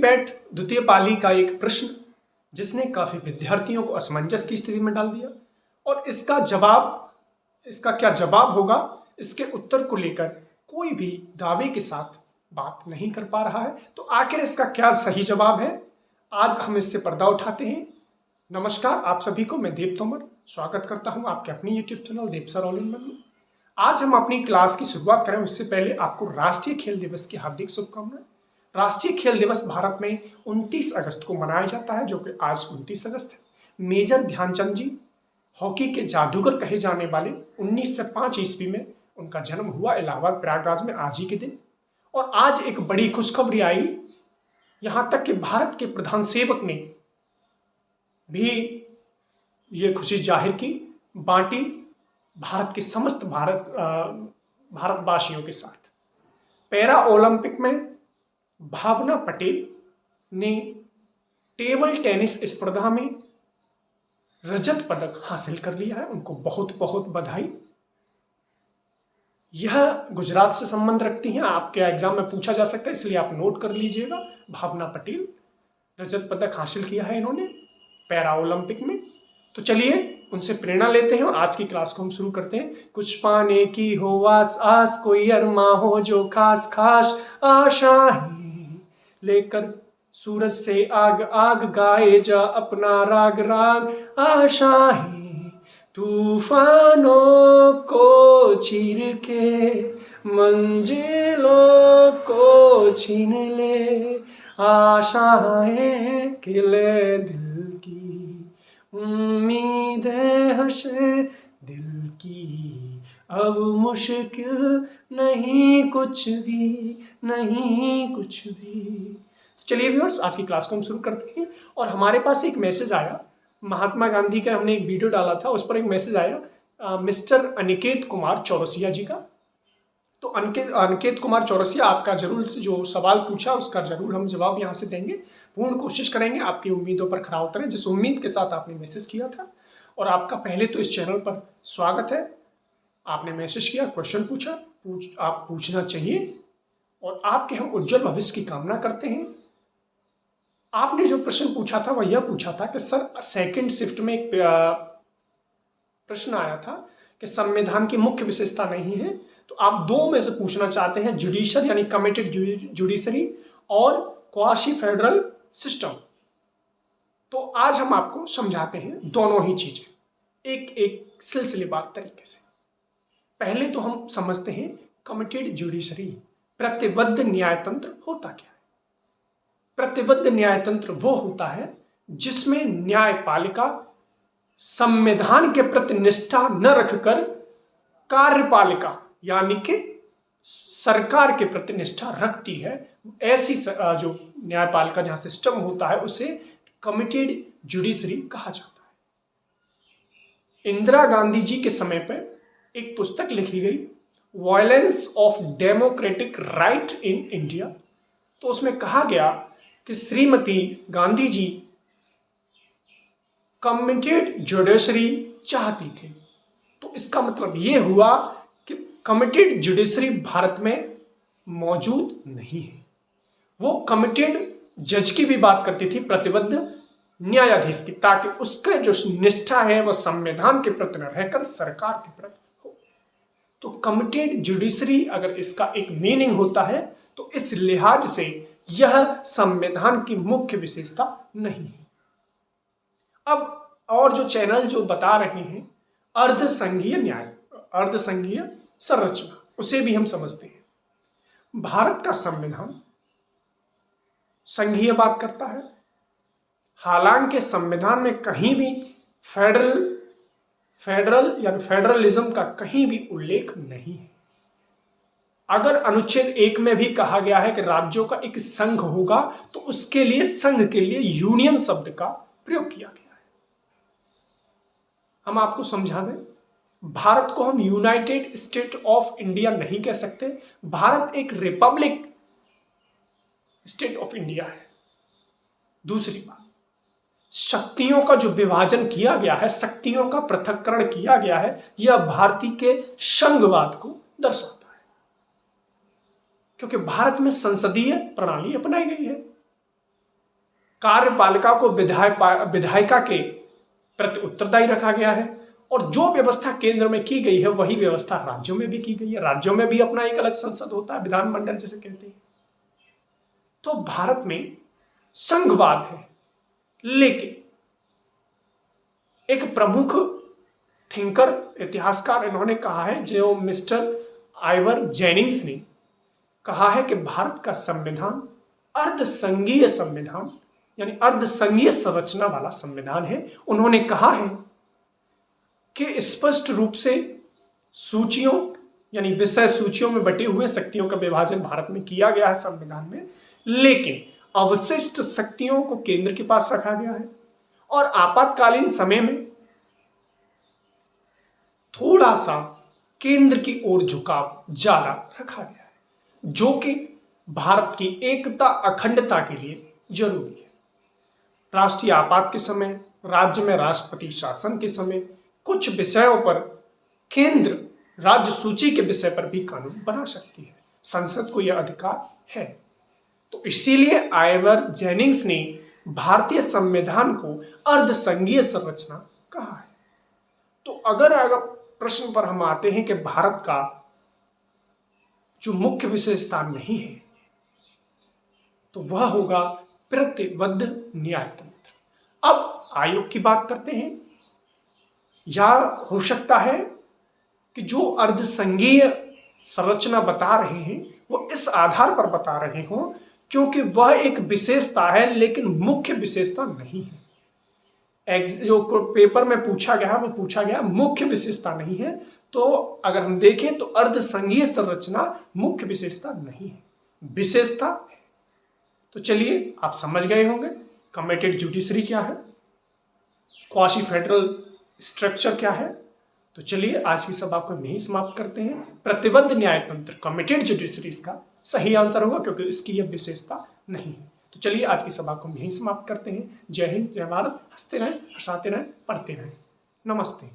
PAT द्वितीय पाली का एक प्रश्न जिसने काफी विद्यार्थियों को असमंजस की स्थिति में डाल दिया, और इसका क्या जवाब होगा, इसके उत्तर को लेकर कोई भी दावे के साथ बात नहीं कर पा रहा है। तो आखिर इसका क्या सही जवाब है, आज हम इससे पर्दा उठाते हैं। नमस्कार आप सभी को, मैं देव तोमर स्वागत करता हूं आपके अपनी YouTube channel Dev sir all in one में। आज हम अपनी क्लास की शुरुआत करें उससे पहले आपको राष्ट्रीय खेल दिवस की हार्दिक शुभकामनाएं। राष्ट्रीय खेल दिवस भारत में 29 अगस्त को मनाया जाता है, जो कि आज 29 अगस्त है। मेजर ध्यानचंद जी हॉकी के जादूगर कहे जाने वाले 1905 ईस्वी में उनका जन्म हुआ इलाहाबाद प्रयागराज में आज ही के दिन। और आज एक बड़ी खुशखबरी आई, यहां तक कि भारत के प्रधान सेवक ने भी ये खुशी जाहिर की, बांटी भारत के समस्त भारतवासियों के साथ। पैरा ओलंपिक में भावना पटेल ने टेबल टेनिस स्पर्धा में रजत पदक हासिल कर लिया है, उनको बहुत बहुत बधाई। यह गुजरात से संबंध रखती हैं, आपके एग्जाम में पूछा जा सकता है, इसलिए आप नोट कर लीजिएगा। भावना पटेल रजत पदक हासिल किया है इन्होंने पैरा ओलंपिक में। तो चलिए उनसे प्रेरणा लेते हैं और आज की क्लास को हम शुरू करते हैं। कुछ पाने की हो आस आस, कोई अरमा हो जो खास खास आशाएं लेकर सूरज से आग आग गाए जा अपना राग राग आशाएं, तूफानों को चीर के मंजिलों को छीन ले, आशाएं खिले दिल की, उम्मीदें हंसे दिल की, अब मुश्किल नहीं कुछ भी, नहीं कुछ भी। चलिए व्यूअर्स, आज की क्लास को हम शुरू करते हैं। और हमारे पास एक मैसेज आया, महात्मा गांधी का हमने एक वीडियो डाला था, उस पर एक मैसेज आया मिस्टर अनिकेत कुमार चौरसिया जी का। तो अनिकेत कुमार चौरसिया, आपका जरूर जो सवाल पूछा उसका जरूर हम जवाब यहाँ से देंगे, पूर्ण कोशिश करेंगे आपकी उम्मीदों पर खरा उतरें, जिस उम्मीद के साथ आपने मैसेज किया था। और आपका पहले तो इस चैनल पर स्वागत है। आपने मैसेज किया, क्वेश्चन पूछा, आप पूछना चाहिए और आपके हम उज्जवल भविष्य की कामना करते हैं। आपने जो प्रश्न पूछा था वह यह पूछा था कि सर सेकंड शिफ्ट में एक प्रश्न आया था कि संविधान की मुख्य विशेषता नहीं है, तो आप दो में से पूछना चाहते हैं, जुडिशल यानी कमिटेड जुडिशरी और क्वासी फेडरल सिस्टम। तो आज हम आपको समझाते हैं दोनों ही चीजें एक एक सिलसिलेवार तरीके से। पहले तो हम समझते हैं कमिटेड जुडिशरी, प्रतिबद्ध न्यायतंत्र होता क्या है। प्रतिबद्ध न्यायतंत्र वो होता है जिसमें न्यायपालिका संविधान के प्रति निष्ठा न रखकर कार्यपालिका यानी कि सरकार के प्रति निष्ठा रखती है। ऐसी जो न्यायपालिका जहां सिस्टम होता है उसे कमिटेड जुडिशरी कहा जाता है। इंदिरा गांधी जी के समय पर एक पुस्तक लिखी गई, violence of democratic right in India. तो उसमें कहा गया कि श्रीमती गांधी जी कमिटेड जुडिशरी चाहती थी। तो इसका मतलब यह हुआ कि कमिटेड जुडिशरी भारत में मौजूद नहीं है। वो कमिटेड जज की भी बात करती थी, प्रतिबद्ध न्यायाधीश की, ताकि उसका जो निष्ठा है वह संविधान के प्रति न रहकर सरकार के प्रति हो। तो कमिटेड जुडिशरी अगर इसका एक मीनिंग होता है तो इस लिहाज से यह संविधान की मुख्य विशेषता नहीं है। अब और जो चैनल जो बता रहे हैं अर्धसंघीय न्याय, अर्धसंघीय संरचना, उसे भी हम समझते हैं। भारत का संविधान संघीय बात करता है, हालांकि संविधान में कहीं भी फेडरल या फेडरलिज्म का कहीं भी उल्लेख नहीं है। अगर अनुच्छेद 1 में भी कहा गया है कि राज्यों का एक संघ होगा, तो उसके लिए संघ के लिए यूनियन शब्द का प्रयोग किया गया है। हम आपको समझा दें, भारत को हम यूनाइटेड स्टेट ऑफ इंडिया नहीं कह सकते, भारत एक रिपब्लिक स्टेट ऑफ इंडिया है। दूसरी बात, शक्तियों का जो विभाजन किया गया है, शक्तियों का पृथक्करण किया गया है, यह भारतीय के संघवाद को दर्शाता है, क्योंकि भारत में संसदीय प्रणाली अपनाई गई है। कार्यपालिका को विधायिका के प्रति उत्तरदायी रखा गया है, और जो व्यवस्था केंद्र में की गई है वही व्यवस्था राज्यों में भी की गई है। राज्यों में भी अपना एक अलग संसद होता है, विधानमंडल जिसे कहते हैं। तो भारत में संघवाद है, लेकिन एक प्रमुख थिंकर, इतिहासकार इन्होंने कहा है, जो मिस्टर आइवर जेनिंग्स ने कहा है कि भारत का संविधान अर्धसंघीय संविधान यानी अर्धसंघीय संरचना वाला संविधान है। उन्होंने कहा है कि स्पष्ट रूप से सूचियों यानी विषय सूचियों में बटे हुए शक्तियों का विभाजन भारत में किया गया है संविधान में, लेकिन अवशिष्ट शक्तियों को केंद्र के पास रखा गया है, और आपातकालीन समय में थोड़ा सा केंद्र की ओर झुकाव ज्यादा रखा गया है, जो कि भारत की एकता अखंडता के लिए जरूरी है। राष्ट्रीय आपात के समय, राज्य में राष्ट्रपति शासन के समय कुछ विषयों पर केंद्र राज्य सूची के विषय पर भी कानून बना सकती है, संसद को यह अधिकार है। तो इसीलिए आइवर जेनिंग्स ने भारतीय संविधान को अर्धसंघीय संरचना कहा है। तो अगर प्रश्न पर हम आते हैं कि भारत का जो मुख्य विशेषता नहीं है, तो वह होगा प्रतिबद्ध न्यायतंत्र। अब आयोग की बात करते हैं। या हो सकता है कि जो अर्धसंघीय संरचना बता रहे हैं वो इस आधार पर बता रहे हों क्योंकि वह एक विशेषता है, लेकिन मुख्य विशेषता नहीं है। जो पेपर में पूछा गया वो पूछा गया मुख्य विशेषता नहीं है। तो अगर हम देखें तो अर्धसंघीय संरचना मुख्य विशेषता नहीं है, विशेषता है। तो चलिए आप समझ गए होंगे कमिटेड जुडिशरी क्या है, क्वासी फेडरल स्ट्रक्चर क्या है। तो चलिए आज की सभा को यहीं समाप्त करते हैं। प्रतिबद्ध न्यायतंत्र कमिटेड जुडिशरी इसका सही आंसर होगा क्योंकि इसकी यह विशेषता नहीं है। तो चलिए आज की सभा को यहीं समाप्त करते हैं। जय हिंद, जय भारत। हंसते रहें, हंसाते रहें, पढ़ते रहें। नमस्ते।